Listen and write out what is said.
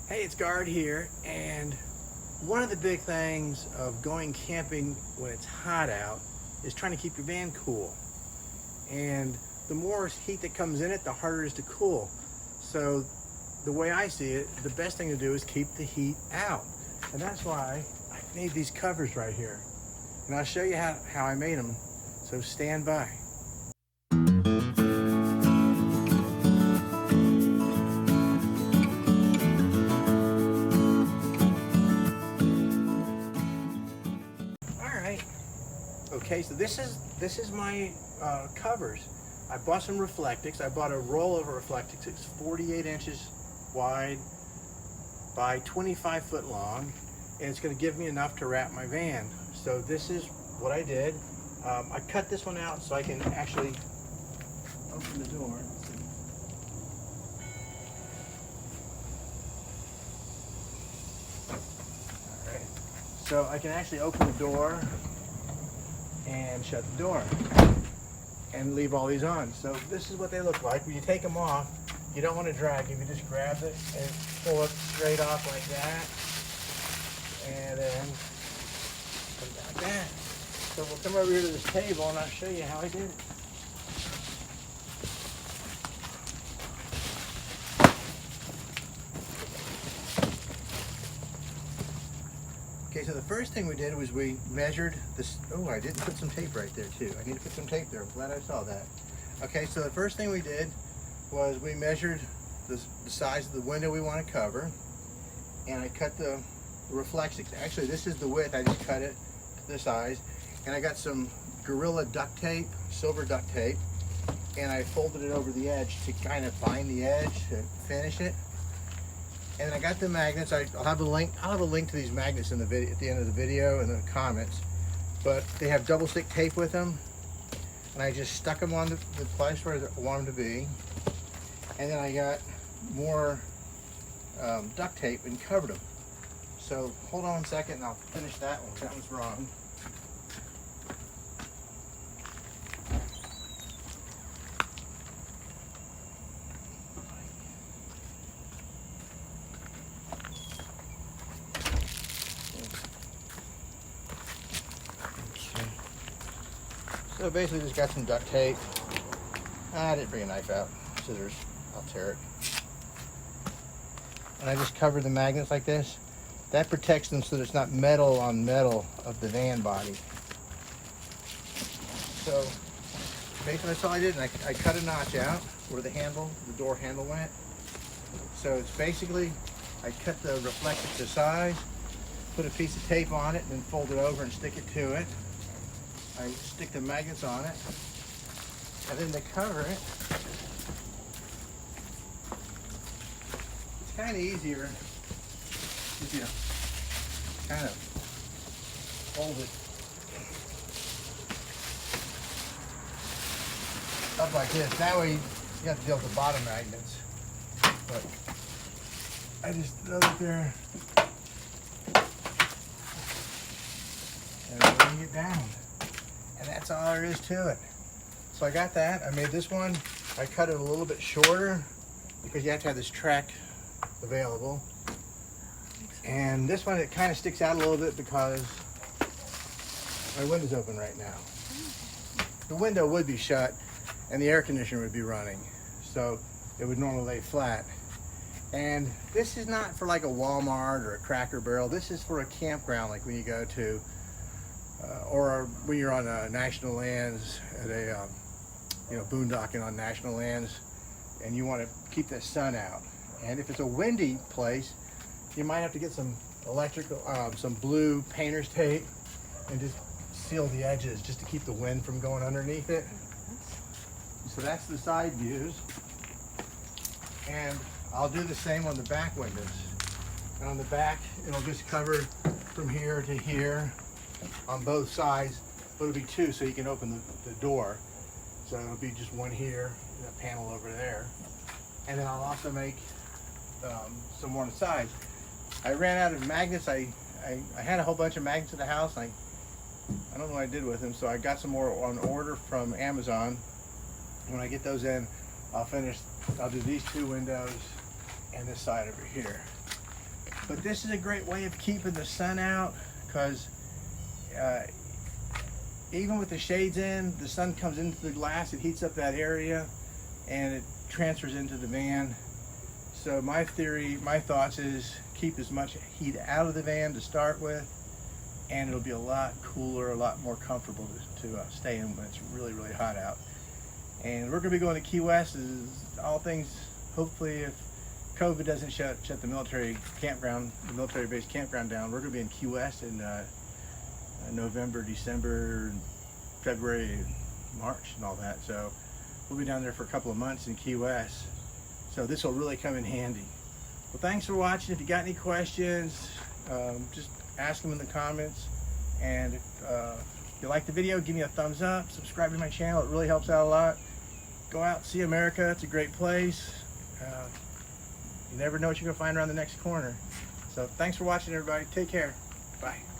Hey, it's Guard here, and one of the big things of going camping when it's hot out is trying to keep your van cool. And the more heat that comes in it, the harder it is to cool. So the way I see it, the best thing to do is keep the heat out. And that's why I made these covers right here. And I'll show you how I made them, so stand by. Okay, so this is my covers. I bought some Reflectics. I bought a roll of Reflectics. It's 48 inches wide by 25 foot long, and it's going to give me enough to wrap my van. So this is what I did. I cut this one out so I can actually open the door. All right, so I can actually open the door and shut the door and leave all these on. So this is what they look like. When you take them off, you don't want to drag them. You just grab it and pull it straight off like that, and then put it like that. So we'll come over here to this table and I'll show you how I did it. Okay, so the first thing we did was we measured this. Oh, I didn't put some tape right there too. I need to put some tape there. I'm glad I saw that. Okay, so the first thing we did was we measured the size of the window we want to cover, and I cut the Reflextic. Actually, this is the width. I just cut it to the size, and I got some Gorilla duct tape, silver duct tape, and I folded it over the edge to kind of bind the edge to finish it. And I got the magnets. I'll have a link. I'll have a link to these magnets in the video at the end of the video in the comments. But they have double stick tape with them, and I just stuck them on the place where I want them to be. And then I got more duct tape and covered them. So hold on a second, and I'll finish that one. That one's wrong. So basically just got some duct tape. I didn't bring a knife out. Scissors. I'll tear it. And I just covered the magnets like this. That protects them so there's not metal on metal of the van body. So basically that's all I did. And I cut a notch out where the door handle went. So it's basically, I cut the Reflectic to size, put a piece of tape on it, and then fold it over and stick it to it. I stick the magnets on it, and then to cover it, it's kind of easier if you kind of fold it up like this. That way you have to deal with the bottom magnets. But I just throw it there and bring it down. And that's all there is to it. So I got that. I made this one. I cut it a little bit shorter because you have to have this track available. And this one, it kind of sticks out a little bit because my window's open right now. The window would be shut and the air conditioner would be running. So it would normally lay flat. And this is not for like a Walmart or a Cracker Barrel. This is for a campground, like when you go to or when you're on national lands at a boondocking on national lands, and you want to keep the sun out. And if it's a windy place, you might have to get some some blue painter's tape and just seal the edges just to keep the wind from going underneath it. So that's the side views, and I'll do the same on the back windows. And on the back, it'll just cover from here to here on both sides, but it'll be two so you can open the door. So it'll be just one here and a panel over there. And then I'll also make some more on the sides. I ran out of magnets. I had a whole bunch of magnets in the house. I don't know what I did with them, so I got some more on order from Amazon. When I get those in, I'll do these two windows and this side over here. But this is a great way of keeping the sun out, because even with the shades in, the sun comes into the glass, it heats up that area, and it transfers into the van. So my theory, my thoughts is keep as much heat out of the van to start with, and it'll be a lot cooler, a lot more comfortable to stay in when it's really, really hot out. And we're going to be going to Key West, is all things, hopefully, if COVID doesn't shut the military campground, the military base campground down. We're going to be in Key West in November, December, February, March, and all that. So we'll be down there for a couple of months in Key West. So this will really come in handy. Well, thanks for watching. If you got any questions, just ask them in the comments. And if you like the video, give me a thumbs up. Subscribe to my channel. It really helps out a lot. Go out and see America. It's a great place. You never know what you're going to find around the next corner. So thanks for watching, everybody. Take care. Bye.